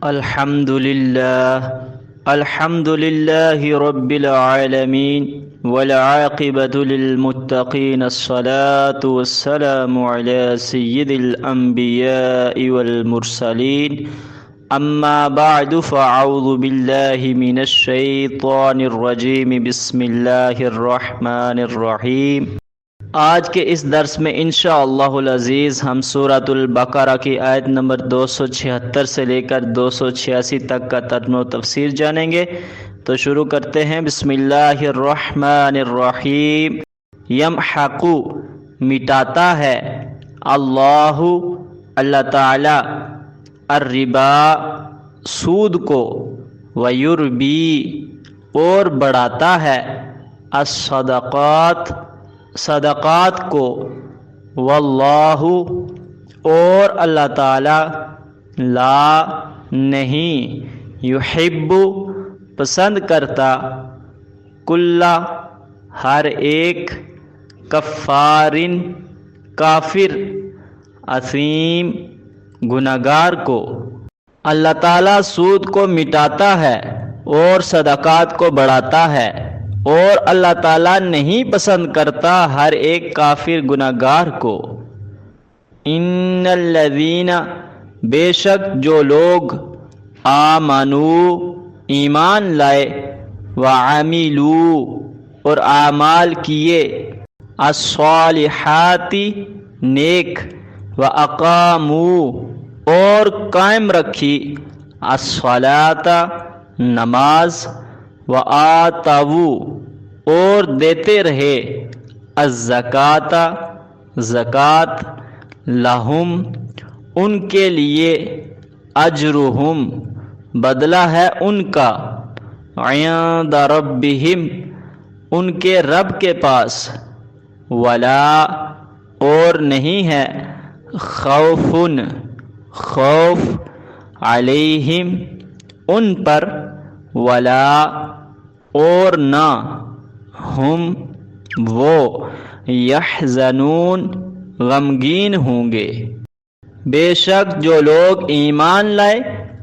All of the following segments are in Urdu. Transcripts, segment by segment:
الحمد لله رب العالمين والعاقبة للمتقين الصلاة والسلام على سيد الأنبياء والمرسلين أما بعد فأعوذ بالله من الشيطان الرجيم بسم الله الرحمن الرحيم۔ آج کے اس درس میں انشاءاللہ العزیز ہم سورۃ البقرہ کی آیت نمبر 276 سے لے کر 286 تک کا ترجمہ و تفسیر جانیں گے۔ تو شروع کرتے ہیں۔ بسم اللہ الرحمن الرحیم۔ یمحق مٹاتا ہے، اللہ تعالی، الربا سود کو، ویربی اور بڑھاتا ہے، الصدقات صدقات کو، واللہ اور اللہ تعالی، لا نہیں، یحب پسند کرتا، کل ہر ایک، کفارن کافر، اثیم گنہگار کو۔ اللہ تعالیٰ سود کو مٹاتا ہے اور صدقات کو بڑھاتا ہے، اور اللہ تعالیٰ نہیں پسند کرتا ہر ایک کافر گنہگار کو۔ ان الذین بے شک جو لوگ، آمنو ایمان لائے، وعملوا اور اعمال کیے، الصالحات نیک، واقاموا اور قائم رکھی، الصلاۃ نماز، وآتوا اور دیتے رہے، الزکوٰۃ زکوٰۃ، لہم ان کے لیے، اجرہم بدلہ ہے ان کا، عند ربہم ان کے رب کے پاس، ولا اور نہیں ہے، خوف خوف، علیہم ان پر، ولا اور نہ، ہم وہ، یحزنون غمگین ہوں گے۔ بے شک جو لوگ ایمان لائے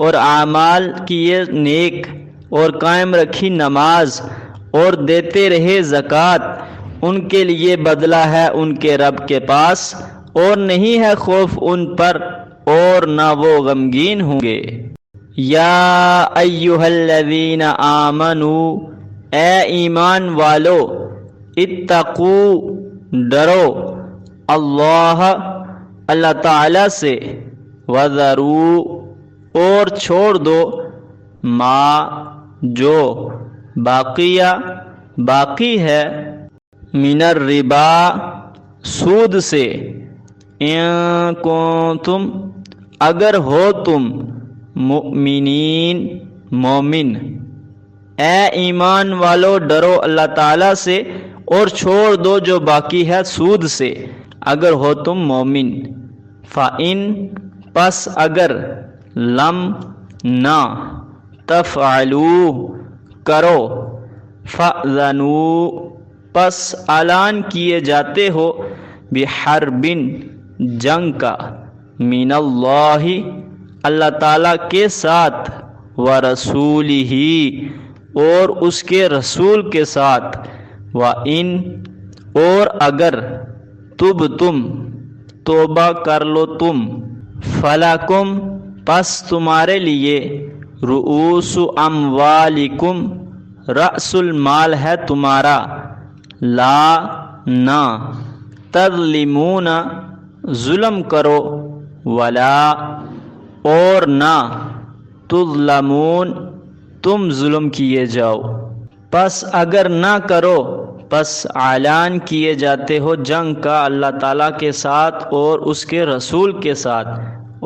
اور اعمال کیے نیک، اور قائم رکھی نماز، اور دیتے رہے زکوٰۃ، ان کے لیے بدلہ ہے ان کے رب کے پاس، اور نہیں ہے خوف ان پر اور نہ وہ غمگین ہوں گے۔ یا ایھا الذین آمنوا اے ایمان والو، اتقو ڈرو، اللہ تعالی سے، وذروا اور چھوڑ دو، ما جو، باقی ہے، من الربا سود سے، ان کنتم اگر ہو تم، مؤمنین مومن۔ اے ایمان والو ڈرو اللہ تعالیٰ سے اور چھوڑ دو جو باقی ہے سود سے، اگر ہو تم مومن۔ فَإِن پس اگر، لم نہ، تفعلوا کرو، فَأْذَنُوا پس اعلان کیے جاتے ہو، بحرب جنگ کا، من اللہ تعالیٰ کے ساتھ، ورسولہ اور اس کے رسول کے ساتھ، وَإِن اور اگر، تُبْتُم توبہ کر لو تم، فَلَکُم پس تمہارے لیے، رؤوس اموالکم رأس المال ہے تمہارا، لا نہ، تظلمون ظلم کرو، ولا اور نہ، تظلمون تم ظلم کیے جاؤ۔ پس اگر نہ کرو، پس اعلان کیے جاتے ہو جنگ کا اللہ تعالیٰ کے ساتھ اور اس کے رسول کے ساتھ،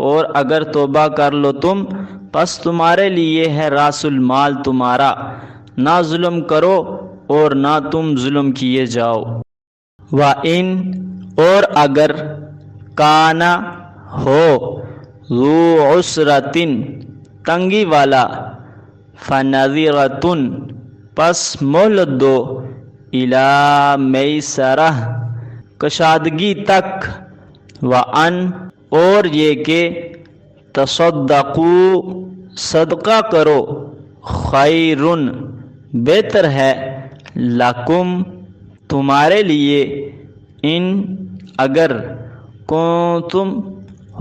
اور اگر توبہ کر لو تم، پس تمہارے لیے ہے راس المال تمہارا، نہ ظلم کرو اور نہ تم ظلم کیے جاؤ۔ وَإِن اور اگر، کانا ہو، ذو عسرتن تنگی والا، فَنَظِرَةٌ پس مہلت دو، اِلیٰ میسرہ کشادگی تک، وَأَن اور یہ کہ تصدقوا صدقہ کرو، خیرن بہتر ہے، لکم تمہارے لیے، ان اگر کنتم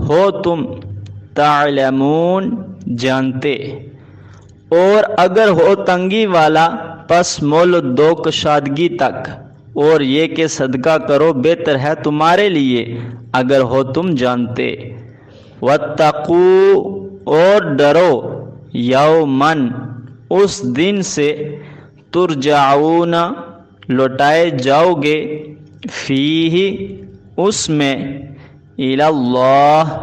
ہو تم تعلمون جانتے، اور اگر ہو تنگی والا پس مول دو کشادگی تک، اور یہ کہ صدقہ کرو بہتر ہے تمہارے لیے اگر ہو تم جانتے۔ واتقوا اور ڈرو، یومن اس دن سے، ترجعون لوٹائے جاؤ گے، فیہ اس میں، الی اللہ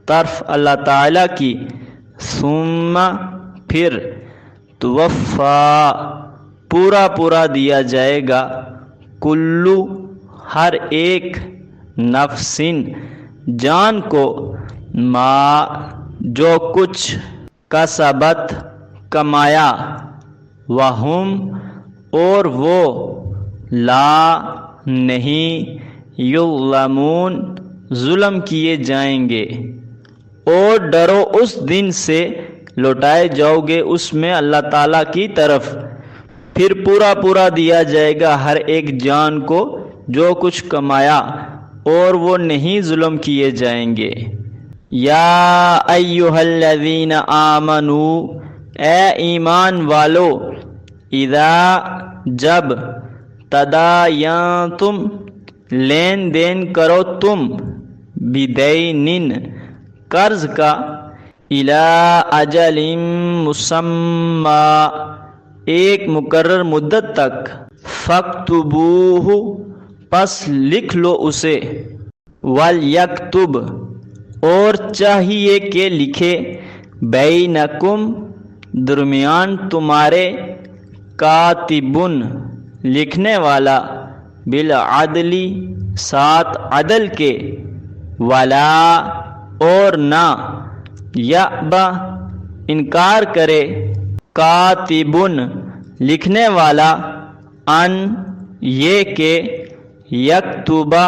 طرف اللہ تعالیٰ کی، ثم پھر، توفا پورا دیا جائے گا، کلو ہر ایک، نفسن جان کو، ما جو کچھ، کسبت کمایا، وہم اور وہ، لا نہیں، یظلمون ظلم کیے جائیں گے۔ اور ڈرو اس دن سے، لوٹائے جاؤ گے اس میں اللہ تعالیٰ کی طرف، پھر پورا دیا جائے گا ہر ایک جان کو جو کچھ کمایا، اور وہ نہیں ظلم کیے جائیں گے۔ یا ایہا الذین آمنوا اے ایمان والو، اذا جب، تداینتم لین دین کرو تم، بدین قرض کا، الی اجل مسمی ایک مقرر مدت تک، فاکتبوہ پس لکھ لو اسے، ولیکتب اور چاہیے کہ لکھے، بینکم درمیان تمہارے، کاتبن لکھنے والا، بالعدل ساتھ عدل کے، ولا اور نہ، یأبا انکار کرے، کاتبن لکھنے والا، ان یہ کہ، یکتبہ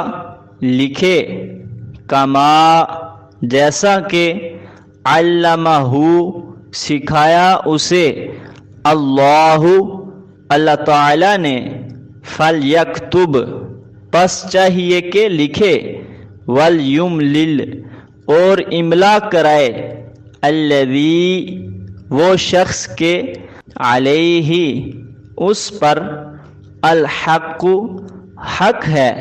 لکھے، کما جیسا کہ، علمہ سکھایا اسے، اللہ تعالیٰ نے، فلیکتب پس چاہیے کہ لکھے، ولیملل اور املا کرائے، الذی وہ شخص کے، علیہ اس پر، الحق حق ہے،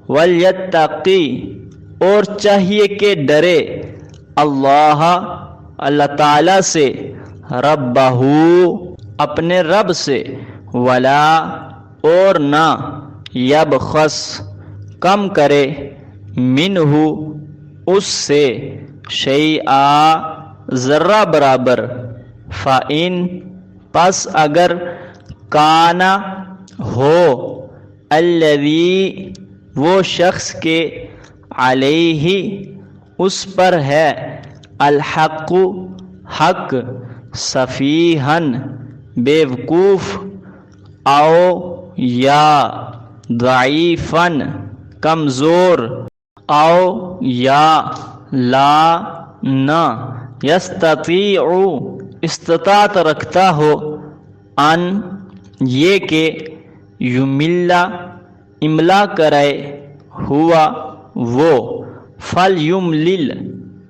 ولیتقی اور چاہیے کہ ڈرے، اللہ تعالیٰ سے، ربہ اپنے رب سے، ولا اور نہ، یبخس کم کرے، منہ اس سے، شیئا ذرہ برابر، فإن پس اگر، کانا ہو، الذی وہ شخص کے، علیہ اس پر ہے، الحق حق، سفیہن بیوقوف، او یا ضعیفن کمزور، او یا لا نہ، یستطیع استطاعت رکھتا ہو، ان یہ کہ، یملا املا کرائے، ہوا وہ، فلیملل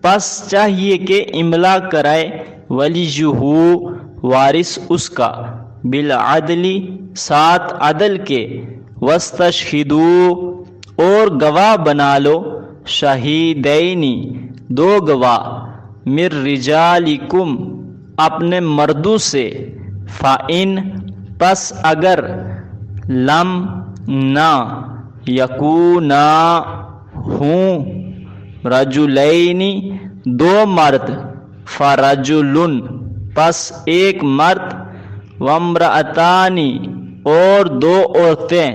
پس چاہیے کہ املا کرائے، ولیہ وارث اس کا، بالعدل ساتھ عدل کے، واستشہدوا اور گواہ بنا لو، شہیدین دو گواہ، من رجالکم اپنے مردوں سے، فإن پس اگر، لم نہ، یکونا ہوں، رجلین دو مرد، فرجل پس ایک مرد، وامرأتان اور دو عورتیں،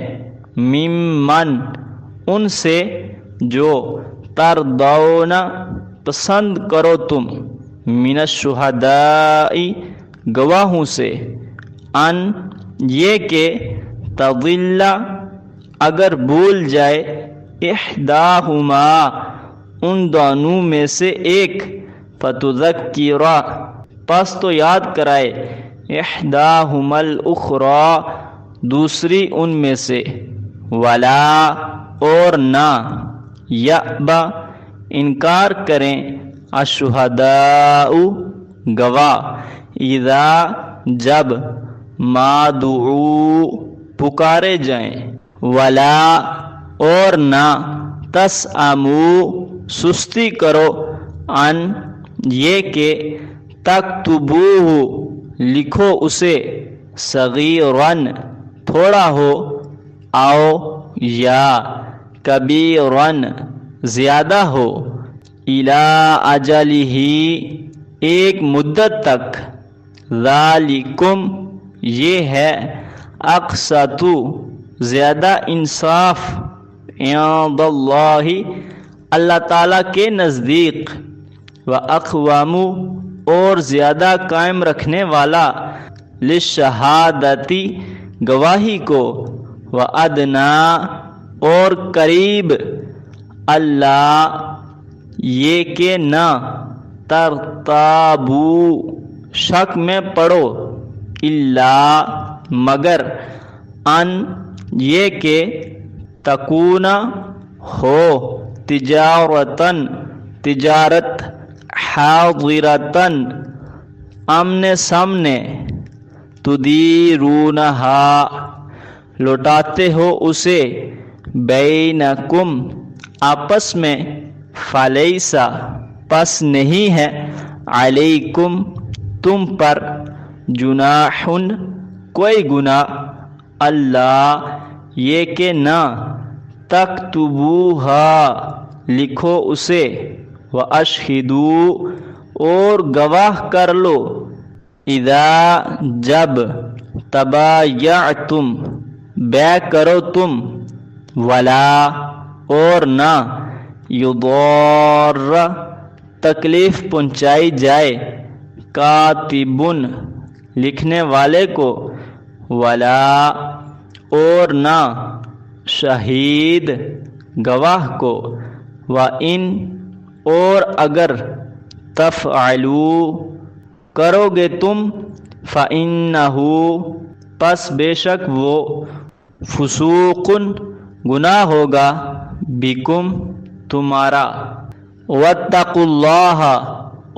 ممن ان سے، جو ترضون پسند کرو تم، من الشہداء گواہوں سے، ان یہ کہ، تضل اگر بھول جائے، احداہما ان دونوں میں سے ایک، فتذکر پس تو یاد کرائے احداہم الاخری دوسری ان میں سے، ولا اور نہ، یأبا انکار کریں، الشہداء گواہ، اذا جب، ما دعو پکارے جائیں، ولا اور نہ، تسأمو سستی کرو، ان یہ کہ تکتبوہ لکھو اسے، صغیرن تھوڑا ہو، او یا کبیرن زیادہ ہو، الی اجلہ ایک مدت تک، ذالکم یہ ہے، اقسط زیادہ انصاف، عند اللہ اللہ تعالیٰ کے نزدیک، واقوام اور زیادہ قائم رکھنے والا، للشہادتی گواہی کو، وادنا اور قریب، اللہ یہ کہ نہ، ترتابو شک میں پڑو، الا مگر، ان یہ کہ، تکون ہو، تجارتن تجارت، حاضرتن آمنے سامنے، تدیرونہا لوٹاتے ہو اسے، بینکم آپس میں، فلیسا پس نہیں ہے، علیکم تم پر، جناح کوئی گناہ، اللہ یہ کہ نہ، تکتبوہا لکھو اسے، واشہدوا اور گواہ کر لو، اذا جب، تبایعتم بیع کرو تم، ولا اور نہ، یضار تکلیف پہنچائی جائے، کاتبن لکھنے والے کو، ولا اور نہ، شہید گواہ کو، وَإِن اور اگر، تفعلوا کرو گے تم، فَإِنَّهُ پس بے شک وہ، فسوق گناہ ہوگا، بکم تمہارا، واتقوا اللہ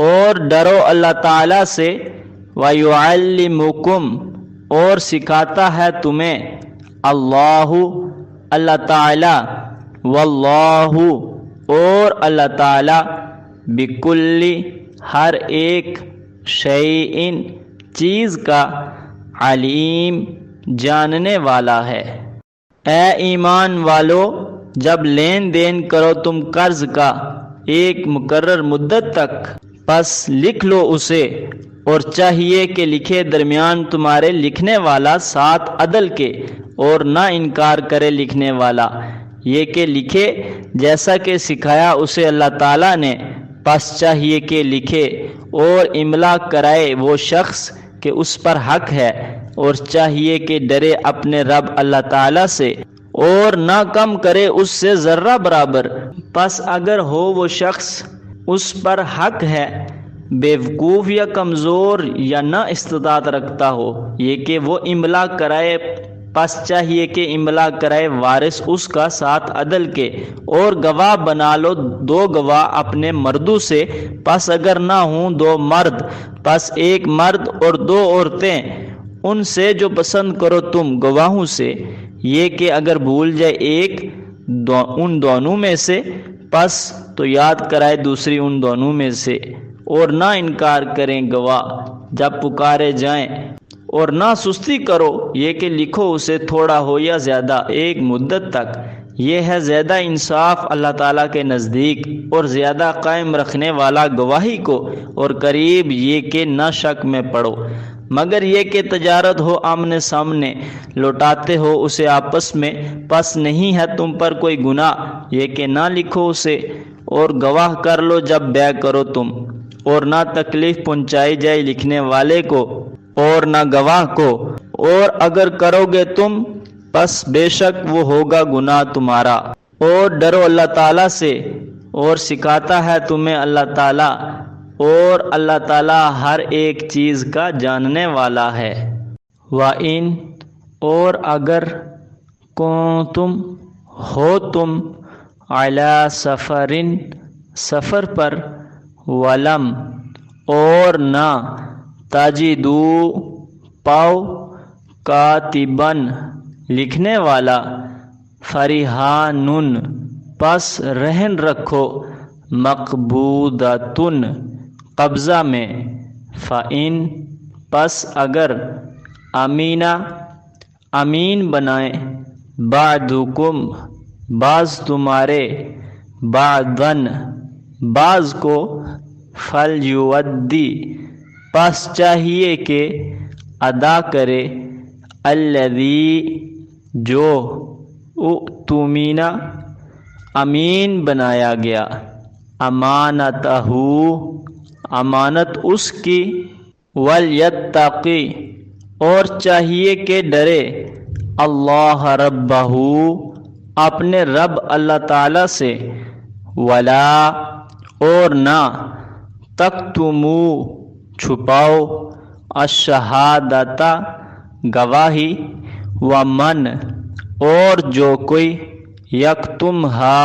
اور ڈرو اللہ تعالیٰ سے، وَيُعَلِّمُكُمْ اور سکھاتا ہے تمہیں، اللہ اللہ تعالیٰ، واللہ اور اللہ تعالیٰ، بکل ہر ایک، شیئن چیز کا، علیم جاننے والا ہے۔ اے ایمان والو، جب لین دین کرو تم قرض کا ایک مقرر مدت تک، پس لکھ لو اسے، اور چاہیے کہ لکھے درمیان تمہارے لکھنے والا ساتھ عدل کے، اور نہ انکار کرے لکھنے والا، یہ کہ لکھے جیسا کہ سکھایا اسے اللہ تعالیٰ نے، پس چاہیے کہ لکھے اور املا کرائے وہ شخص کہ اس پر حق ہے، اور چاہیے کہ ڈرے اپنے رب اللہ تعالیٰ سے، اور نہ کم کرے اس سے ذرہ برابر۔ پس اگر ہو وہ شخص اس پر حق ہے، بیوقوف یا کمزور یا نہ استطاعت رکھتا ہو، یہ کہ وہ املا کرائے، پس چاہیے کہ املا کرائے وارث اس کا ساتھ عدل کے، اور گواہ بنا لو 2 گواہ اپنے مردوں سے، پس اگر نہ ہوں 2 مرد، پس 1 مرد اور 2 عورتیں، ان سے جو پسند کرو تم گواہوں سے، یہ کہ اگر بھول جائے ایک ان دونوں میں سے، پس تو یاد کرائے دوسری ان دونوں میں سے، اور نہ انکار کریں گواہ جب پکارے جائیں، اور نہ سستی کرو، یہ کہ لکھو اسے تھوڑا ہو یا زیادہ ایک مدت تک، یہ ہے زیادہ انصاف اللہ تعالیٰ کے نزدیک، اور زیادہ قائم رکھنے والا گواہی کو، اور قریب یہ کہ نہ شک میں پڑو، مگر یہ کہ تجارت ہو آمنے سامنے، لوٹاتے ہو اسے آپس میں، پس نہیں ہے تم پر کوئی گناہ، یہ کہ نہ لکھو اسے، اور گواہ کر لو جب بیع کرو تم، اور نہ تکلیف پہنچائی جائے لکھنے والے کو اور نہ گواہ کو، اور اگر کرو گے تم پس بے شک وہ ہوگا گناہ تمہارا۔ اور ڈرو اللہ تعالیٰ سے، اور سکھاتا ہے تمہیں اللہ تعالیٰ، اور اللہ تعالیٰ ہر ایک چیز کا جاننے والا ہے۔ وَإِن اور اگر کنتم ہو تم علی سفرن سفر پر ولم اور نہ تجدو پاؤ کاتبن لکھنے والا فرحانن پس رہن رکھو مقبوضۃن قبضہ میں فإن پس اگر امینا امین بنائیں بعضکم بعض تمہارے بعضاً بعض کو فلیودی پس چاہیے کہ ادا کرے الذی جو اؤتمنا امین بنایا گیا امانتہ امانت اس کی ولیتقی اور چاہیے کہ ڈرے اللہ ربہ اپنے رب اللہ تعالی سے ولا اور نہ تکتمو چھپاؤ الشہادۃ گواہی ومن اور جو کوئی یکتمھا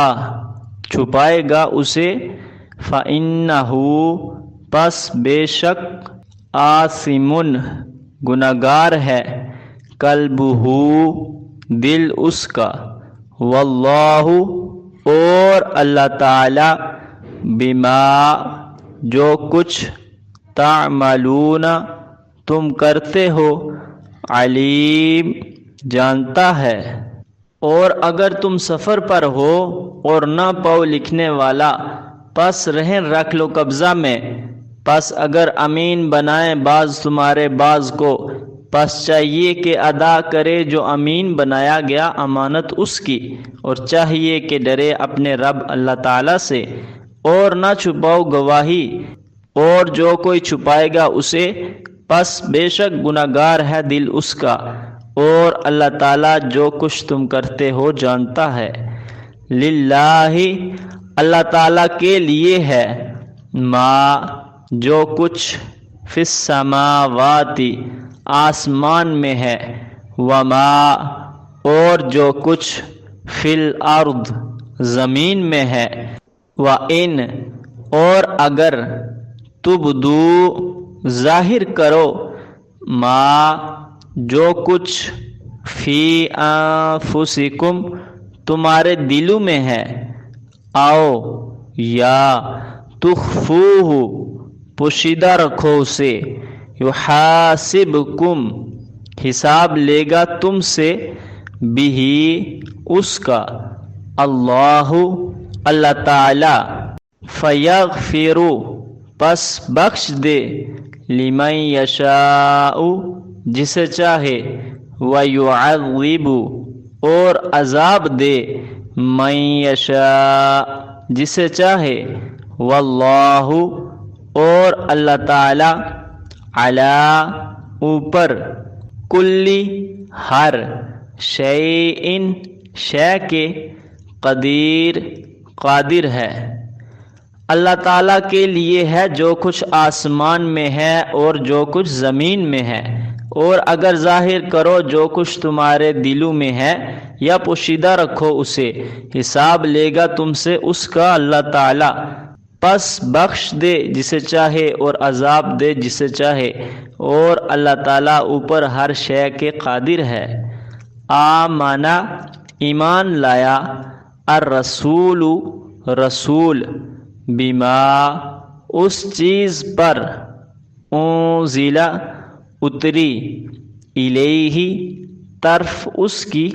چھپائے گا اسے فإنہ پس بے شک آثمٌ گنہگار ہے قلبہ دل اس کا واللہ اور اللہ تعالی بما جو کچھ تعملون تم کرتے ہو علیم جانتا ہے۔ اور اگر تم سفر پر ہو اور نہ پاؤ لکھنے والا پس رہن رکھ لو قبضہ میں، پس اگر امین بنائیں بعض تمہارے بعض کو، پس چاہیے کہ ادا کرے جو امین بنایا گیا امانت اس کی، اور چاہیے کہ ڈرے اپنے رب اللہ تعالیٰ سے، اور نہ چھپاؤ گواہی، اور جو کوئی چھپائے گا اسے پس بے شک گنہگار ہے دل اس کا، اور اللہ تعالیٰ جو کچھ تم کرتے ہو جانتا ہے۔ للہ اللہ تعالیٰ کے لیے ہے ما جو کچھ فی السماوات آسمان میں ہے وما اور جو کچھ فی الارض زمین میں ہے وَإِن اور اگر تبدو ظاہر کرو ما جو کچھ فی انفسکم تمہارے دلوں میں ہے آؤ یا تخفوہ پوشیدہ رکھو اسے یحاسبکم حساب لے گا تم سے بھی اس کا اللہ اللہ تعالی فیغفر پس بخش دے لمن یشاء جسے چاہے ویعذب اور عذاب دے من یشاء جسے چاہے واللہ اور اللہ تعالی علی اوپر کلی ہر شیئن شے کے قدیر قادر ہے۔ اللہ تعالیٰ کے لیے ہے جو کچھ آسمان میں ہے اور جو کچھ زمین میں ہے، اور اگر ظاہر کرو جو کچھ تمہارے دلوں میں ہے یا پوشیدہ رکھو اسے حساب لے گا تم سے اس کا اللہ تعالیٰ، پس بخش دے جسے چاہے اور عذاب دے جسے چاہے، اور اللہ تعالیٰ اوپر ہر شے کے قادر ہے۔ آمنا ایمان لایا الرسول رسول بما اس چیز پر انزل اتری الیہ طرف اس کی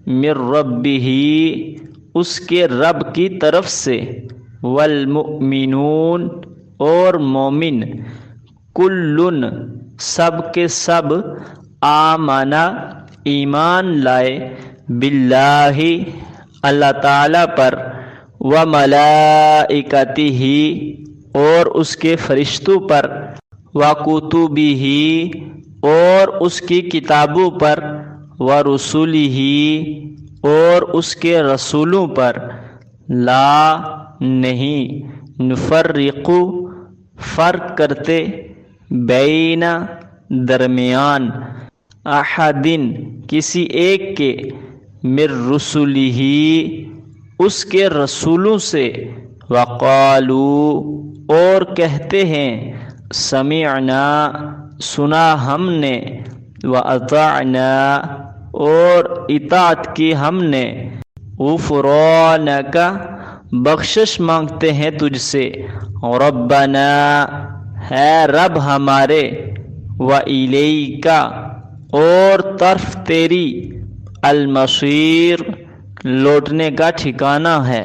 من ربہ اس کے رب کی طرف سے والمؤمنون اور مومن کلن سب کے سب آمنا ایمان لائے باللہ اللہ تعالی پر وملائکتہ اور اس کے فرشتوں پر وکتبہ اور اس کی کتابوں پر ورسلہ اور اس کے رسولوں پر لا نہیں نفرق فرق کرتے بینا درمیان احدن کسی ایک کے من رسلہ اس کے رسولوں سے وقالو اور کہتے ہیں سمعنا سنا ہم نے واطعنا اور اطاعت کی ہم نے غفرانک بخشش مانگتے ہیں تجھ سے ربنا ہے رب ہمارے وإلیک اور طرف تیری المصیر لوٹنے کا ٹھکانہ ہے۔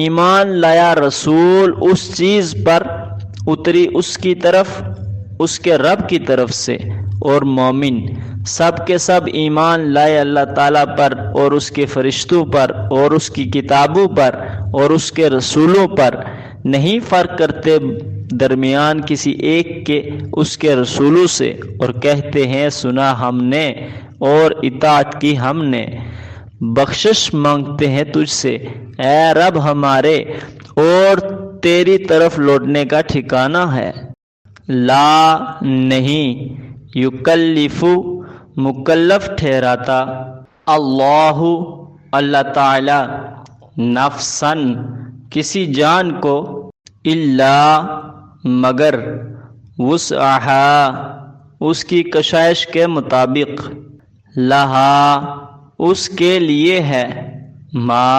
ایمان لایا رسول اس چیز پر اتری اس کی طرف اس کے رب کی طرف سے، اور مومن سب کے سب ایمان لائے اللہ تعالیٰ پر اور اس کے فرشتوں پر اور اس کی کتابوں پر اور اس کے رسولوں پر، نہیں فرق کرتے درمیان کسی ایک کے اس کے رسولوں سے، اور کہتے ہیں سنا ہم نے اور اطاعت کی ہم نے، بخشش مانگتے ہیں تجھ سے اے رب ہمارے اور تیری طرف لوٹنے کا ٹھکانہ ہے۔ لا نہیں یکلف مکلف ٹھہراتا اللہ اللہ تعالی نفساً کسی جان کو الا مگر وسعہا اس کی کشائش کے مطابق، لہا اس کے لیے ہے ما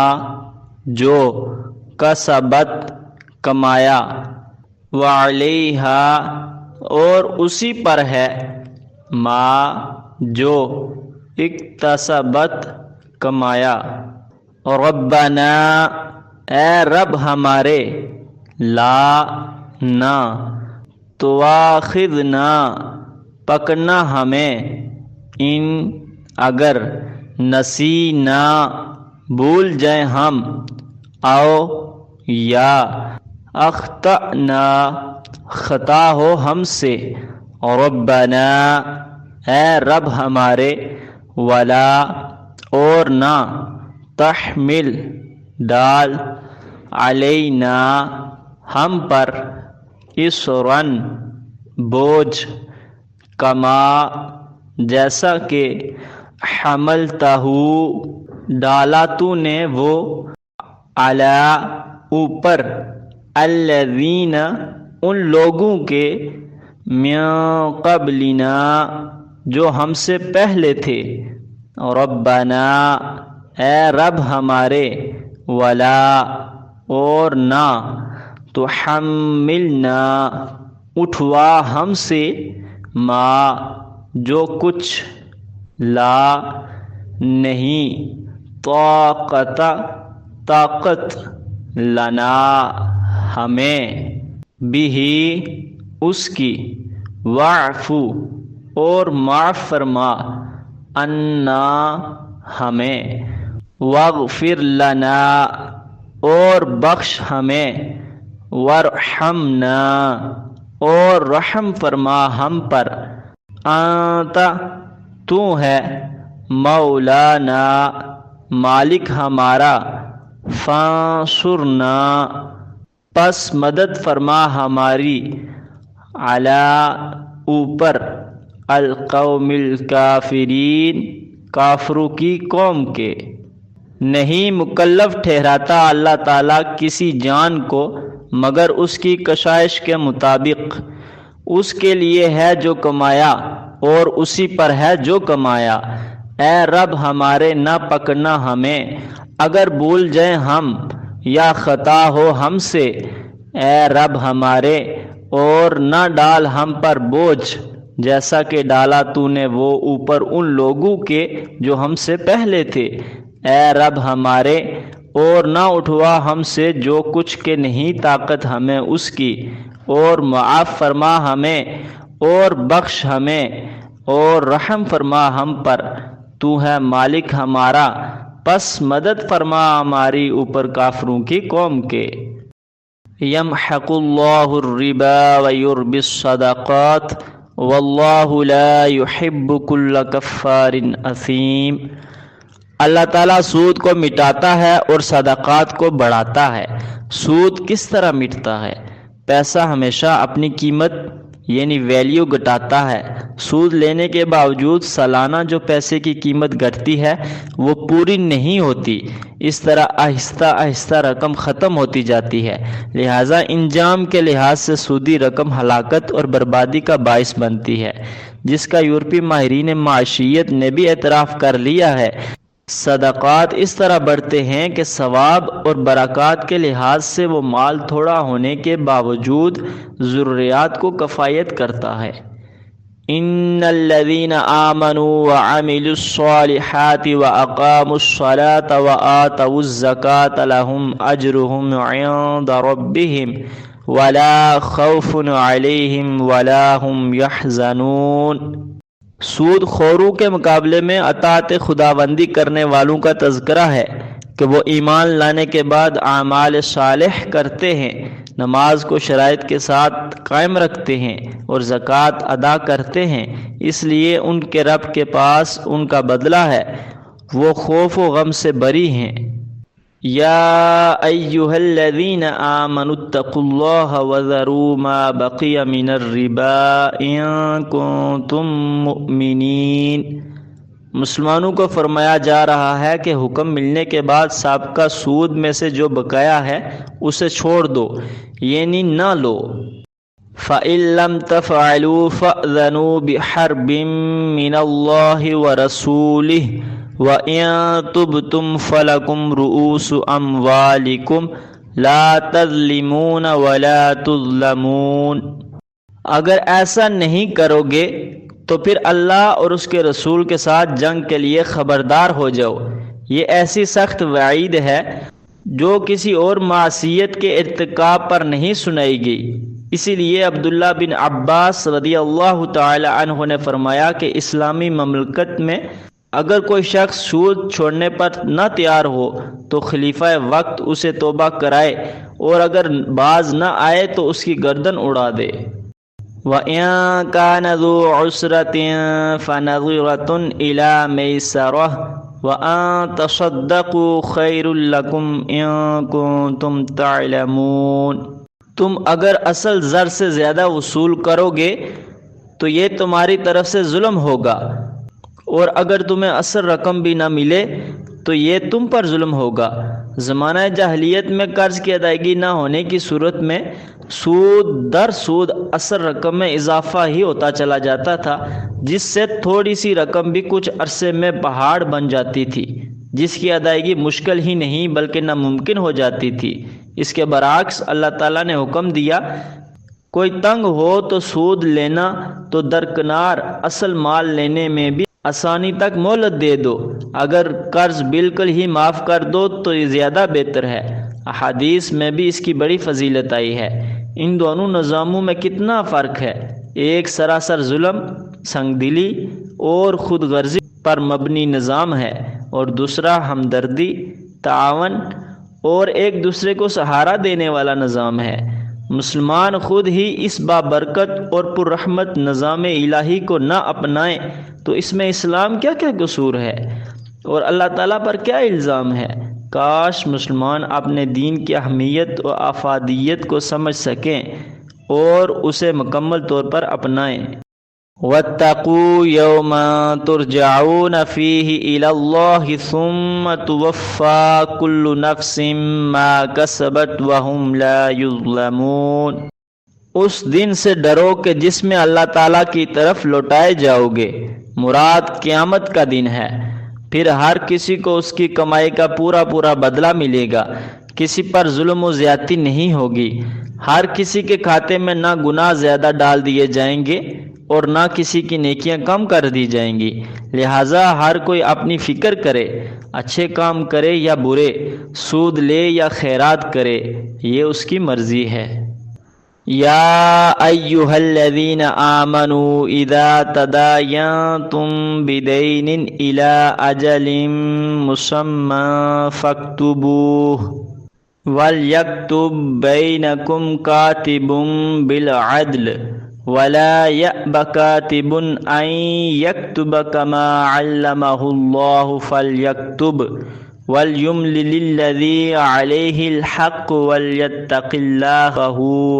جو کسبت کمایا، وعلیہا اور اسی پر ہے ما جو اکتسبت کمایا۔ ربنا اے رب ہمارے لا نہ تواخذنا پکڑنا ہمیں ان اگر نسینا بھول جائیں ہم، او یا اخطأنا خطا ہو ہم سے، ربنا اے رب ہمارے ولا اور نہ تحمل ڈال علینا ہم پر اسرن بوجھ کما جیسا کہ حملتہ ڈالا تو نے وہ علی اوپر الذین ان لوگوں کے من قبلنا جو ہم سے پہلے تھے، ربنا اے رب ہمارے ولا اور نہ تحملنا اٹھوا ہم سے ما جو کچھ لا نہیں طاقت لنا ہمیں بھی اس کی، واعف اور معاف فرما عنا ہمیں، واغفر لنا اور بخش ہمیں، وارحمنا اور رحم فرما ہم پر، انت تو ہے مولانا مالک ہمارا، فانصرنا پس مدد فرما ہماری، علی اوپر القوم الکافرین کافروں کی قوم کے۔ نہیں مکلف ٹھہراتا اللہ تعالیٰ کسی جان کو مگر اس کی کشائش کے مطابق، اس کے لیے ہے جو کمایا اور اسی پر ہے جو کمایا۔ اے رب ہمارے نہ پکڑنا ہمیں اگر بھول جائیں ہم یا خطا ہو ہم سے، اے رب ہمارے اور نہ ڈال ہم پر بوجھ جیسا کہ ڈالا تو نے وہ اوپر ان لوگوں کے جو ہم سے پہلے تھے، اے رب ہمارے اور نہ اٹھوا ہم سے جو کچھ کے نہیں طاقت ہمیں اس کی، اور معاف فرما ہمیں اور بخش ہمیں اور رحم فرما ہم پر، تو ہے مالک ہمارا پس مدد فرما ہماری اوپر کافروں کی قوم کے۔ یمحق اللہ الربا ویربی الصدقات واللہ لا يحب كل کفار اثیم۔ اللہ تعالیٰ سود کو مٹاتا ہے اور صدقات کو بڑھاتا ہے۔ سود کس طرح مٹتا ہے؟ پیسہ ہمیشہ اپنی قیمت یعنی ویلیو گھٹاتا ہے۔ سود لینے کے باوجود سالانہ جو پیسے کی قیمت گھٹتی ہے وہ پوری نہیں ہوتی، اس طرح آہستہ آہستہ رقم ختم ہوتی جاتی ہے۔ لہٰذا انجام کے لحاظ سے سودی رقم ہلاکت اور بربادی کا باعث بنتی ہے، جس کا یورپی ماہرین معاشیت نے بھی اعتراف کر لیا ہے۔ صدقات اس طرح بڑھتے ہیں کہ ثواب اور برکات کے لحاظ سے وہ مال تھوڑا ہونے کے باوجود ضروریات کو کفایت کرتا ہے۔ ان الذين آمنوا وعملوا الصالحات واقاموا الصلاة وآتوا الزكاة لهم اجرهم عند ربهم ولا خوف عليهم ولا هم يحزنون۔ سود خوروں کے مقابلے میں اطاعت خداوندی کرنے والوں کا تذکرہ ہے کہ وہ ایمان لانے کے بعد اعمال صالح کرتے ہیں، نماز کو شرائط کے ساتھ قائم رکھتے ہیں اور زکوٰۃ ادا کرتے ہیں، اس لیے ان کے رب کے پاس ان کا بدلہ ہے، وہ خوف و غم سے بری ہیں۔ یا ایہا الذین آمنوا اتقوا اللہ وذروا ما بقی من الربا ان کنتم مؤمنین۔ مسلمانوں کو فرمایا جا رہا ہے کہ حکم ملنے کے بعد سابقہ سود میں سے جو بقایا ہے اسے چھوڑ دو، یعنی نہ لو۔ فَإِن لَّمْ تَفْعَلُوا فَأْذَنُوا بِحَرْبٍ مِّنَ اللَّهِ وَرَسُولِهِ وَإِن تُبْتُمْ فَلَكُمْ رُءُوسُ أَمْوَالِكُمْ لَا تَظْلِمُونَ وَلَا تُظْلَمُونَ۔ اگر ایسا نہیں کرو گے تو پھر اللہ اور اس کے رسول کے ساتھ جنگ کے لیے خبردار ہو جاؤ۔ یہ ایسی سخت وعید ہے جو کسی اور معصیت کے ارتکاب پر نہیں سنائی گئی۔ اسی لیے عبداللہ بن عباس رضی اللہ تعالی عنہ نے فرمایا کہ اسلامی مملکت میں اگر کوئی شخص سود چھوڑنے پر نہ تیار ہو تو خلیفہ وقت اسے توبہ کرائے، اور اگر باز نہ آئے تو اس کی گردن اڑا دے۔ وَإِن كَانَ ذُو عُسْرَةٍ فَنَظِرَةٌ إِلَىٰ مَيْسَرَةٍ وَأَن تَصَدَّقُوا خَيْرٌ لَّكُمْ إِن كُنتُمْ تَعْلَمُونَ۔ تم اگر اصل زر سے زیادہ وصول کرو گے تو یہ تمہاری طرف سے ظلم ہوگا، اور اگر تمہیں اصل رقم بھی نہ ملے تو یہ تم پر ظلم ہوگا۔ زمانہ جاہلیت میں قرض کی ادائیگی نہ ہونے کی صورت میں سود در سود اصل رقم میں اضافہ ہی ہوتا چلا جاتا تھا، جس سے تھوڑی سی رقم بھی کچھ عرصے میں پہاڑ بن جاتی تھی، جس کی ادائیگی مشکل ہی نہیں بلکہ ناممکن ہو جاتی تھی۔ اس کے برعکس اللہ تعالیٰ نے حکم دیا، کوئی تنگ ہو تو سود لینا تو درکنار اصل مال لینے میں بھی آسانی تک مہلت دے دو، اگر قرض بالکل ہی معاف کر دو تو یہ زیادہ بہتر ہے۔ احادیث میں بھی اس کی بڑی فضیلت آئی ہے۔ ان دونوں نظاموں میں کتنا فرق ہے، ایک سراسر ظلم، سنگ دلی اور خود غرضی پر مبنی نظام ہے، اور دوسرا ہمدردی، تعاون اور ایک دوسرے کو سہارا دینے والا نظام ہے۔ مسلمان خود ہی اس بابرکت اور پررحمت نظام الہی کو نہ اپنائیں تو اس میں اسلام کیا کیا قصور ہے اور اللہ تعالیٰ پر کیا الزام ہے۔ کاش مسلمان اپنے دین کی اہمیت و افادیت کو سمجھ سکیں اور اسے مکمل طور پر اپنائیں۔ وَاتَّقُوا يَوْمًا تُرْجَعُونَ فِيهِ إِلَى اللَّهِ ثُمَّ تُوَفَّى كُلُّ نَفْسٍ مَا كَسَبَتْ وَهُمْ لَا يُظْلَمُونَ۔ اس دن سے ڈرو کہ جس میں اللہ تعالیٰ کی طرف لوٹائے جاؤ گے، مراد قیامت کا دن ہے، پھر ہر کسی کو اس کی کمائی کا پورا پورا بدلہ ملے گا، کسی پر ظلم و زیادتی نہیں ہوگی، ہر کسی کے کھاتے میں نہ گناہ زیادہ ڈال دیے جائیں گے اور نہ کسی کی نیکیاں کم کر دی جائیں گی۔ لہٰذا ہر کوئی اپنی فکر کرے، اچھے کام کرے یا برے، سود لے یا خیرات کرے، یہ اس کی مرضی ہے۔ یا ایہا الذین آمنوا اذا تداینتم بدین الی اجل مسمی فاکتبوہ وَلْيَكْتُبْ بَيْنَكُمْ كَاتِبٌ بِالْعَدْلِ وَلَا يَأْبَ كَاتِبٌ أَنْ يَكْتُبَ كَمَا عَلَّمَهُ اللَّهُ فَلْيَكْتُبْ وَلْيُمْلِلِ الَّذِي عَلَيْهِ الْحَقُّ وَلْيَتَّقِ اللَّهَ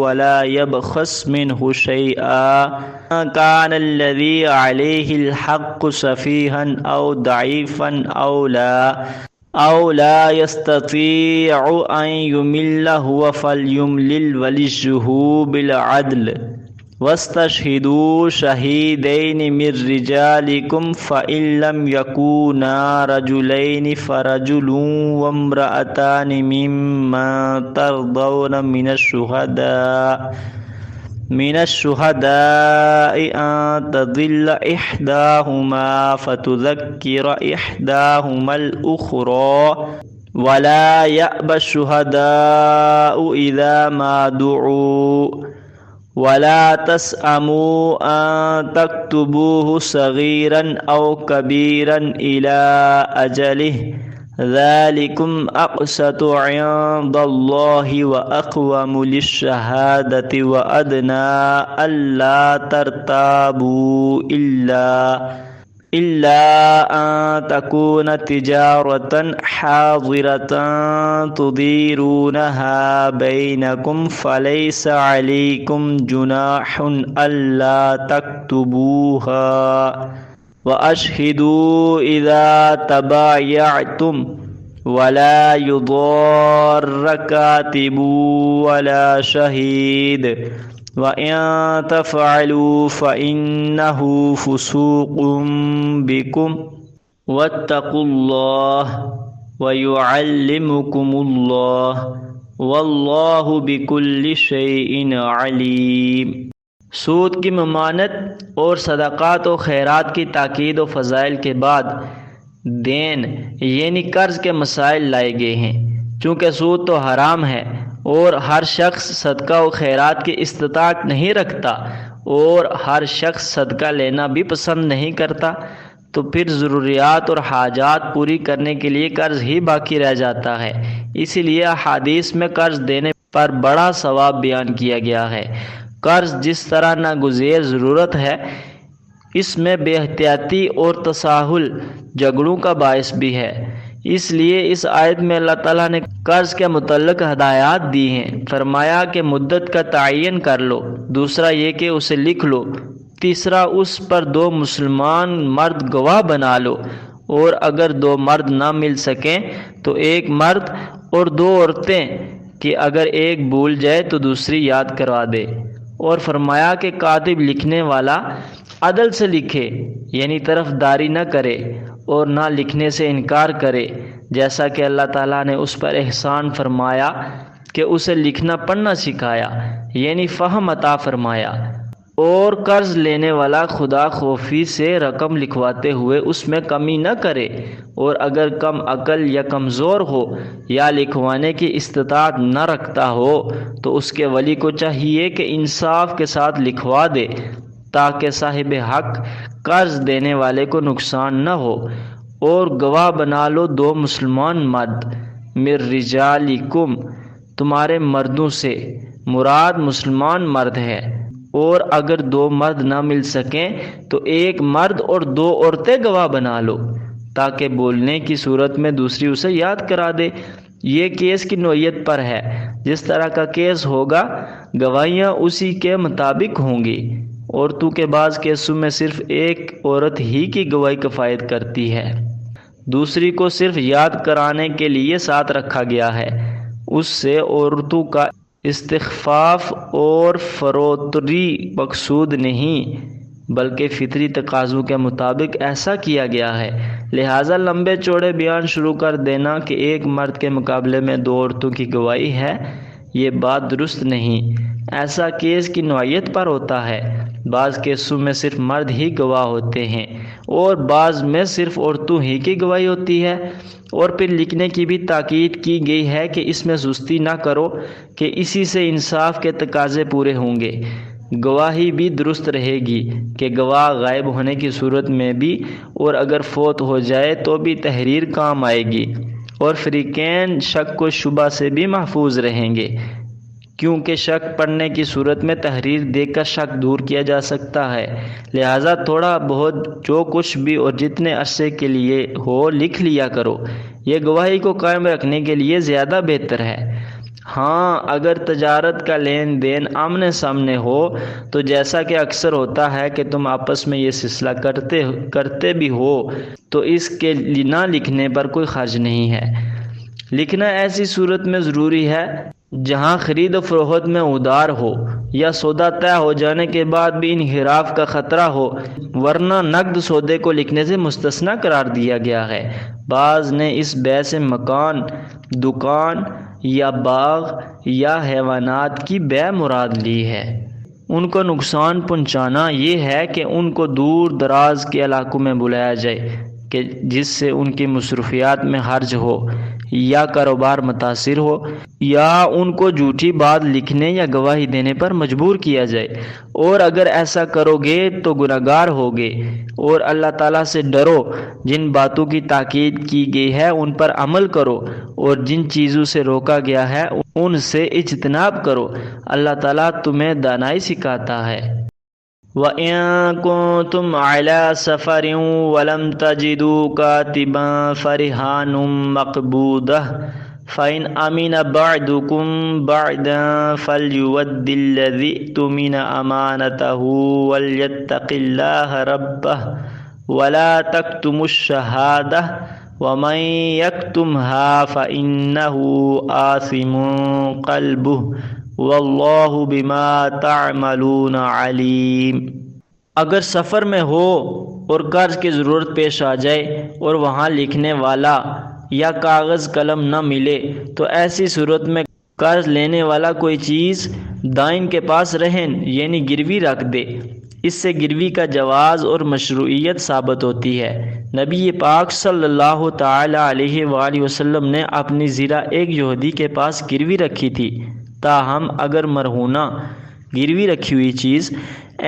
وَلَا يَبْخَسْ مِنْهُ شَيْئًا كَانَ الَّذِي عَلَيْهِ الْحَقُّ سَفِيهًا أَوْ ضَعِيفًا أَوْ لَا يَسْتَطِيعُ أَنْ يُمِلَّ هُوَ فَلْيُمْلِلْ وَلِيُّهُ بِالْعَدْلِ وَاسْتَشْهِدُوا شَهِيدَيْنِ مِنْ رِجَالِكُمْ فَإِنْ لَمْ يَكُونَا رَجُلَيْنِ فَرَجُلٌ وَامْرَأَتَانِ مِمَّنْ تَرْضَوْنَ من الشهداء أن تضل إحداهما فتذكر إحداهما الأخرى ولا يأبى الشهداء إذا ما دعوا ولا تسأموا أن تكتبوه صغيرا أو كبيرا إلى أجله ذلكم أقسط عند الله وأقوم للشهادة وأدنى ألا ترتابوا إلا أن تكون تجارة حاضرة تديرونها بينكم فليس عليكم جناح ألا تكتبوها وأشهدوا إذا تبايعتم ولا يضار كاتب ولا شهيد وإن تفعلوا فإنه فسوق بكم واتقوا الله ويعلمكم الله والله بكل شيء عليم۔ سود کی ممانعت اور صدقات و خیرات کی تاکید و فضائل کے بعد دین یعنی قرض کے مسائل لائے گئے ہیں۔ چونکہ سود تو حرام ہے اور ہر شخص صدقہ و خیرات کی استطاعت نہیں رکھتا اور ہر شخص صدقہ لینا بھی پسند نہیں کرتا، تو پھر ضروریات اور حاجات پوری کرنے کے لیے قرض ہی باقی رہ جاتا ہے۔ اسی لیے احادیث میں قرض دینے پر بڑا ثواب بیان کیا گیا ہے۔ قرض جس طرح ناگزیر ضرورت ہے، اس میں بے احتیاطی اور تساہل جھگڑوں کا باعث بھی ہے۔ اس لیے اس آیت میں اللہ تعالیٰ نے قرض کے متعلق ہدایات دی ہیں۔ فرمایا کہ مدت کا تعین کر لو، دوسرا یہ کہ اسے لکھ لو، تیسرا اس پر 2 مسلمان مرد گواہ بنا لو، اور اگر 2 مرد نہ مل سکیں تو 1 مرد اور 2 عورتیں، کہ اگر ایک بھول جائے تو دوسری یاد کروا دے۔ اور فرمایا کہ کاتب لکھنے والا عدل سے لکھے، یعنی طرف داری نہ کرے اور نہ لکھنے سے انکار کرے، جیسا کہ اللہ تعالیٰ نے اس پر احسان فرمایا کہ اسے لکھنا پڑھنا سکھایا، یعنی فہم عطا فرمایا۔ اور قرض لینے والا خدا خوفی سے رقم لکھواتے ہوئے اس میں کمی نہ کرے، اور اگر کم عقل یا کمزور ہو یا لکھوانے کی استطاعت نہ رکھتا ہو تو اس کے ولی کو چاہیے کہ انصاف کے ساتھ لکھوا دے، تاکہ صاحب حق قرض دینے والے کو نقصان نہ ہو۔ اور گواہ بنا لو 2 مسلمان مرد، من رجالکم، تمہارے مردوں سے، مراد مسلمان مرد ہے۔ اور اگر 2 مرد نہ مل سکیں تو 1 مرد اور 2 عورتیں گواہ بنا لو، تاکہ بولنے کی صورت میں دوسری اسے یاد کرا دے۔ یہ کیس کی نوعیت پر ہے، جس طرح کا کیس ہوگا گواہیاں اسی کے مطابق ہوں گی۔ عورتوں کے بعض کیسوں میں صرف 1 عورت ہی کی گواہی کفایت کرتی ہے، دوسری کو صرف یاد کرانے کے لیے ساتھ رکھا گیا ہے۔ اس سے عورتوں کا استخفاف اور فروتری مقصود نہیں، بلکہ فطری تقاضوں کے مطابق ایسا کیا گیا ہے۔ لہٰذا لمبے چوڑے بیان شروع کر دینا کہ 1 مرد کے مقابلے میں 2 عورتوں کی گواہی ہے، یہ بات درست نہیں۔ ایسا کیس کی نوعیت پر ہوتا ہے، بعض کیسوں میں صرف مرد ہی گواہ ہوتے ہیں اور بعض میں صرف عورتوں ہی کی گواہی ہوتی ہے۔ اور پھر لکھنے کی بھی تاکید کی گئی ہے کہ اس میں سستی نہ کرو، کہ اسی سے انصاف کے تقاضے پورے ہوں گے۔ گواہی بھی درست رہے گی کہ گواہ غائب ہونے کی صورت میں بھی اور اگر فوت ہو جائے تو بھی تحریر کام آئے گی، اور فریقین شک و شبہ سے بھی محفوظ رہیں گے، کیونکہ شک پڑنے کی صورت میں تحریر دیکھ کر شک دور کیا جا سکتا ہے، لہٰذا تھوڑا بہت جو کچھ بھی اور جتنے عرصے کے لیے ہو لکھ لیا کرو، یہ گواہی کو قائم رکھنے کے لیے زیادہ بہتر ہے۔ ہاں، اگر تجارت کا لین دین آمنے سامنے ہو تو جیسا کہ اکثر ہوتا ہے کہ تم آپس میں یہ سلسلہ کرتے بھی ہو تو اس کے نہ لکھنے پر کوئی حرج نہیں ہے۔ لکھنا ایسی صورت میں ضروری ہے جہاں خرید و فروخت میں ادار ہو یا سودا طے ہو جانے کے بعد بھی انحراف کا خطرہ ہو، ورنہ نقد سودے کو لکھنے سے مستثنی قرار دیا گیا ہے۔ بعض نے اس بیع سے مکان، دکان یا باغ یا حیوانات کی بیع مراد لی ہے۔ ان کو نقصان پہنچانا یہ ہے کہ ان کو دور دراز کے علاقوں میں بلایا جائے کہ جس سے ان کی مصروفیات میں حرج ہو یا کاروبار متاثر ہو، یا ان کو جھوٹی بات لکھنے یا گواہی دینے پر مجبور کیا جائے، اور اگر ایسا کرو گے تو گنہگار ہوگے۔ اور اللہ تعالیٰ سے ڈرو، جن باتوں کی تاکید کی گئی ہے ان پر عمل کرو، اور جن چیزوں سے روکا گیا ہے ان سے اجتناب کرو، اللہ تعالیٰ تمہیں دانائی سکھاتا ہے۔ وَإِن كُنتُمْ عَلَى سَفَرٍ وَلَمْ تَجِدُوا كَاتِبًا فَرِهَانٌ مَّقْبُوضَةٌ فَإِنْ أَمِنَ بَعْضُكُمْ بَعْضًا فَلْيُؤَدِّ الَّذِي اؤْتُمِنَ أَمَانَتَهُ وَلْيَتَّقِ اللَّهَ رَبَّهُ وَلَا تَكْتُمُوا الشَّهَادَةَ وَمَن يَكْتُمْهَا فَإِنَّهُ آثِمٌ قَلْبُهُ واللہ بما تعملون علیم۔ اگر سفر میں ہو اور قرض کی ضرورت پیش آ جائے اور وہاں لکھنے والا یا کاغذ قلم نہ ملے تو ایسی صورت میں قرض لینے والا کوئی چیز دائن کے پاس رہن یعنی گروی رکھ دے۔ اس سے گروی کا جواز اور مشروعیت ثابت ہوتی ہے۔ نبی پاک صلی اللہ تعالی علیہ وآلہ وسلم نے اپنی زرہ ایک یہودی کے پاس گروی رکھی تھی، تاہم اگر مرہونہ گروی رکھی ہوئی چیز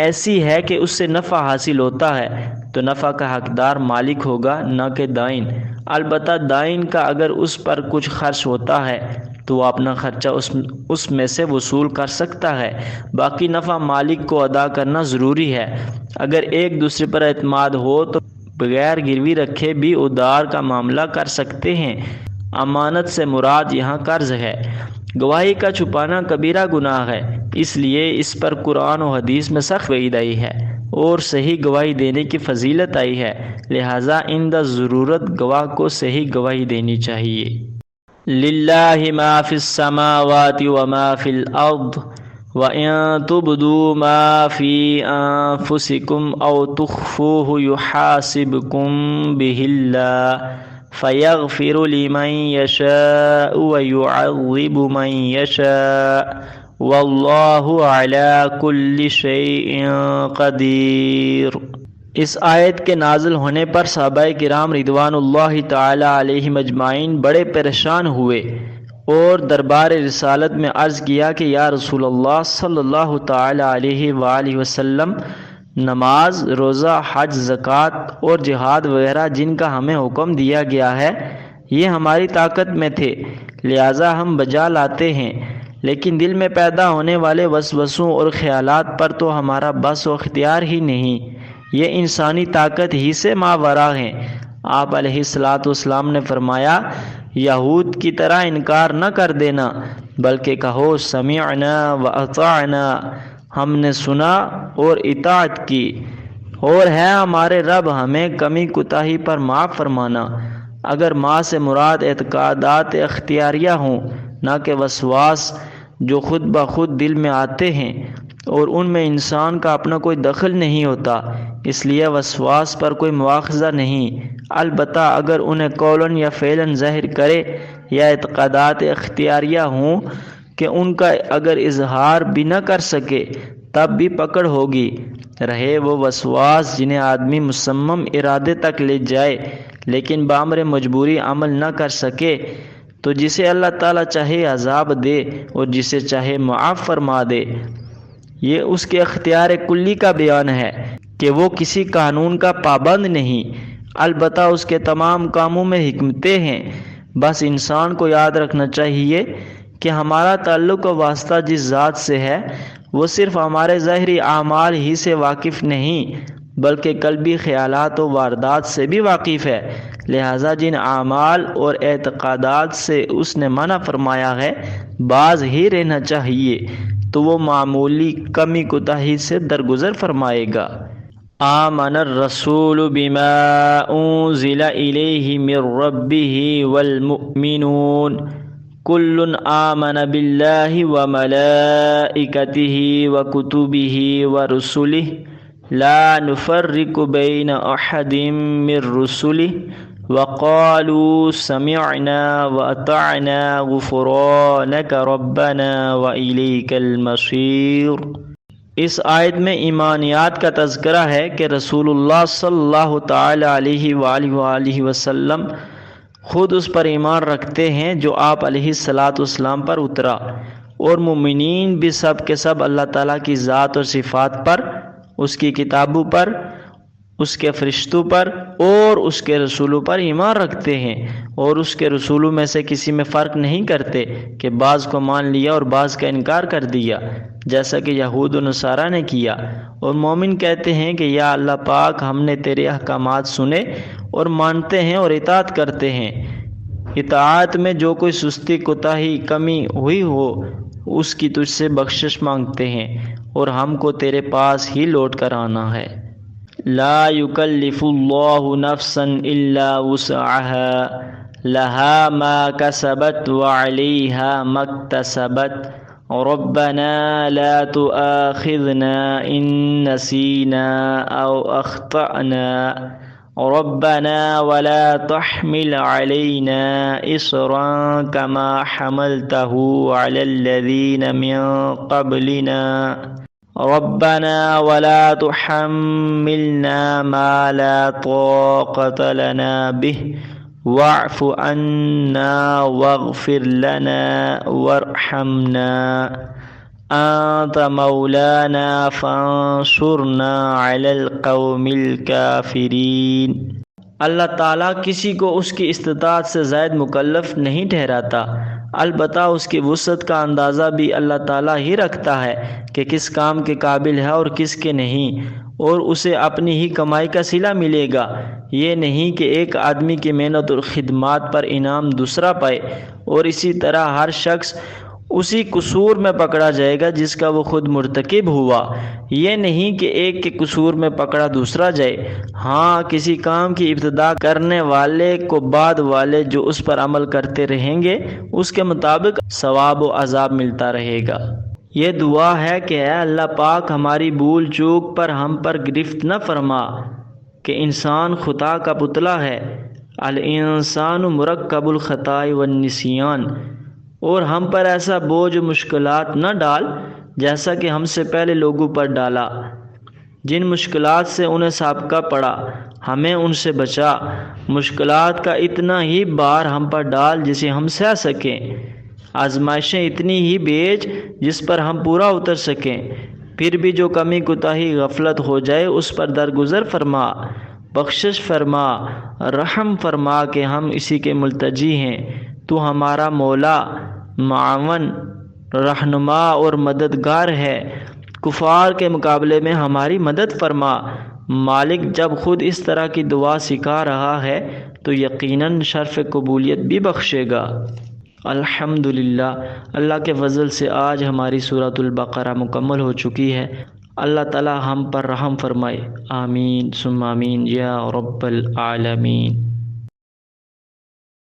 ایسی ہے کہ اس سے نفع حاصل ہوتا ہے تو نفع کا حقدار مالک ہوگا، نہ کہ دائن۔ البتہ دائن کا اگر اس پر کچھ خرچ ہوتا ہے تو وہ اپنا خرچہ اس میں سے وصول کر سکتا ہے، باقی نفع مالک کو ادا کرنا ضروری ہے۔ اگر ایک دوسرے پر اعتماد ہو تو بغیر گروی رکھے بھی ادار کا معاملہ کر سکتے ہیں۔ امانت سے مراد یہاں قرض ہے۔ گواہی کا چھپانا کبیرہ گناہ ہے، اس لیے اس پر قرآن و حدیث میں سخت وعید آئی ہے اور صحیح گواہی دینے کی فضیلت آئی ہے، لہٰذا عند ضرورت گواہ کو صحیح گواہی دینی چاہیے۔ للہ ما فی السماوات وما فی الارض وَإِن تُبْدُوا مَا فِي أَنفُسِكُمْ أَوْ تُخْفُوهُ يُحَاسِبْكُم بِهِ اللَّهُ فَيَغْفِرُ لِمَن يَشَاءُ وَيُعَذِّبُ مَن يَشَاءُ وَاللَّهُ عَلَى كُلِّ شَيْءٍ قَدِيرٌ۔ اس آیت کے نازل ہونے پر صحابہ کرام رضوان اللہ تعالی علیہم اجمعین بڑے پریشان ہوئے اور دربار رسالت میں عرض کیا کہ یا رسول اللہ صلی اللہ تعالی علیہ وآلہ وسلم، نماز، روزہ، حج، زکوٰۃ اور جہاد وغیرہ جن کا ہمیں حکم دیا گیا ہے یہ ہماری طاقت میں تھے، لہٰذا ہم بجا لاتے ہیں، لیکن دل میں پیدا ہونے والے وسوسوں اور خیالات پر تو ہمارا بس و اختیار ہی نہیں، یہ انسانی طاقت ہی سے ماورا ہیں۔ آپ علیہ الصلاۃ والسلام نے فرمایا، یہود کی طرح انکار نہ کر دینا، بلکہ کہو سمعنا واطعنا، ہم نے سنا اور اطاعت کی، اور ہے ہمارے رب ہمیں کمی کوتاہی پر معاف فرمانا۔ اگر ما سے مراد اعتقادات اختیاریہ ہوں، نہ کہ وسواس جو خود بخود دل میں آتے ہیں اور ان میں انسان کا اپنا کوئی دخل نہیں ہوتا، اس لیے وسواس پر کوئی مواخذہ نہیں، البتہ اگر انہیں قولاً یا فعلاً ظاہر کرے یا اعتقادات اختیاریہ ہوں کہ ان کا اگر اظہار بھی نہ کر سکے تب بھی پکڑ ہوگی، رہے وہ وسواس جنہیں آدمی مصمم ارادے تک لے جائے لیکن بامر مجبوری عمل نہ کر سکے، تو جسے اللہ تعالیٰ چاہے عذاب دے اور جسے چاہے معاف فرما دے۔ یہ اس کے اختیار کلی کا بیان ہے کہ وہ کسی قانون کا پابند نہیں، البتہ اس کے تمام کاموں میں حکمتیں ہیں۔ بس انسان کو یاد رکھنا چاہیے کہ ہمارا تعلق و واسطہ جس ذات سے ہے وہ صرف ہمارے ظاہری اعمال ہی سے واقف نہیں بلکہ قلبی خیالات و واردات سے بھی واقف ہے، لہٰذا جن اعمال اور اعتقادات سے اس نے منع فرمایا ہے باز ہی رہنا چاہیے، تو وہ معمولی کمی کوتاہی سے درگزر فرمائے گا۔ آمن الرسول بما انزل الیہ من ربہ والمؤمنون کل آمن باللہ وملائکتہ وکتبہ ورسلہ لا نفرق بین احد من رسلہ وقالوا سمعنا واطعنا غفرانک ربنا والیک المصیر۔ اس آیت میں ایمانیات کا تذکرہ ہے کہ رسول اللہ صلی اللہ تعالی علیہ وآلہ وسلم خود اس پر ایمان رکھتے ہیں جو آپ علیہ السلام پر اترا، اور مومنین بھی سب کے سب اللہ تعالیٰ کی ذات اور صفات پر، اس کی کتابوں پر، اس کے فرشتوں پر اور اس کے رسولوں پر ایمان رکھتے ہیں، اور اس کے رسولوں میں سے کسی میں فرق نہیں کرتے کہ بعض کو مان لیا اور بعض کا انکار کر دیا، جیسا کہ یہود و نصارہ نے کیا۔ اور مومن کہتے ہیں کہ یا اللہ پاک، ہم نے تیرے احکامات سنے اور مانتے ہیں اور اطاعت کرتے ہیں۔ اطاعت میں جو کوئی سستی، کوتاہی، کمی ہوئی ہو اس کی تجھ سے بخشش مانگتے ہیں، اور ہم کو تیرے پاس ہی لوٹ کر آنا ہے۔ لا یکلف اللہ نفسا الا وسعها لها ما کسبت وعلیہا ما اکتسبت ربنا لا تؤاخذنا ان نسینا او اخطأنا ربنا ولا تحمل علينا إصرا كما حملته على الذين من قبلنا ربنا ولا تحملنا ما لا طاقة لنا به واعف عنا واغفر لنا وارحمنا انت مولانا فانصرنا على القوم الكافرین۔ اللہ تعالیٰ کسی کو اس کی استطاعت سے زائد مکلف نہیں ٹھہراتا، البتہ اس کی وسعت کا اندازہ بھی اللہ تعالیٰ ہی رکھتا ہے کہ کس کام کے قابل ہے اور کس کے نہیں، اور اسے اپنی ہی کمائی کا صلہ ملے گا۔ یہ نہیں کہ ایک آدمی کی محنت اور خدمات پر انعام دوسرا پائے، اور اسی طرح ہر شخص اسی قصور میں پکڑا جائے گا جس کا وہ خود مرتکب ہوا۔ یہ نہیں کہ ایک کے قصور میں پکڑا دوسرا جائے، ہاں کسی کام کی ابتدا کرنے والے کو بعد والے جو اس پر عمل کرتے رہیں گے اس کے مطابق ثواب و عذاب ملتا رہے گا۔ یہ دعا ہے کہ اے اللہ پاک، ہماری بھول چوک پر ہم پر گرفت نہ فرما کہ انسان خطا کا پتلا ہے، الانسان مرکب الخطاء والنسیان، اور ہم پر ایسا بوجھ و مشکلات نہ ڈال جیسا کہ ہم سے پہلے لوگوں پر ڈالا، جن مشکلات سے انہیں سابقہ پڑا ہمیں ان سے بچا۔ مشکلات کا اتنا ہی بار ہم پر ڈال جسے ہم سہ سکیں، آزمائشیں اتنی ہی بھیج جس پر ہم پورا اتر سکیں، پھر بھی جو کمی کوتاہی غفلت ہو جائے اس پر درگزر فرما، بخشش فرما، رحم فرما کہ ہم اسی کے ملتجی ہیں۔ تو ہمارا مولا، معاون، رہنما اور مددگار ہے، کفار کے مقابلے میں ہماری مدد فرما۔ مالک جب خود اس طرح کی دعا سکھا رہا ہے تو یقیناً شرف قبولیت بھی بخشے گا۔ الحمدللہ، اللہ کے فضل سے آج ہماری سورۃ البقرہ مکمل ہو چکی ہے۔ اللہ تعالی ہم پر رحم فرمائے، آمین ثم آمین یا رب العالمین۔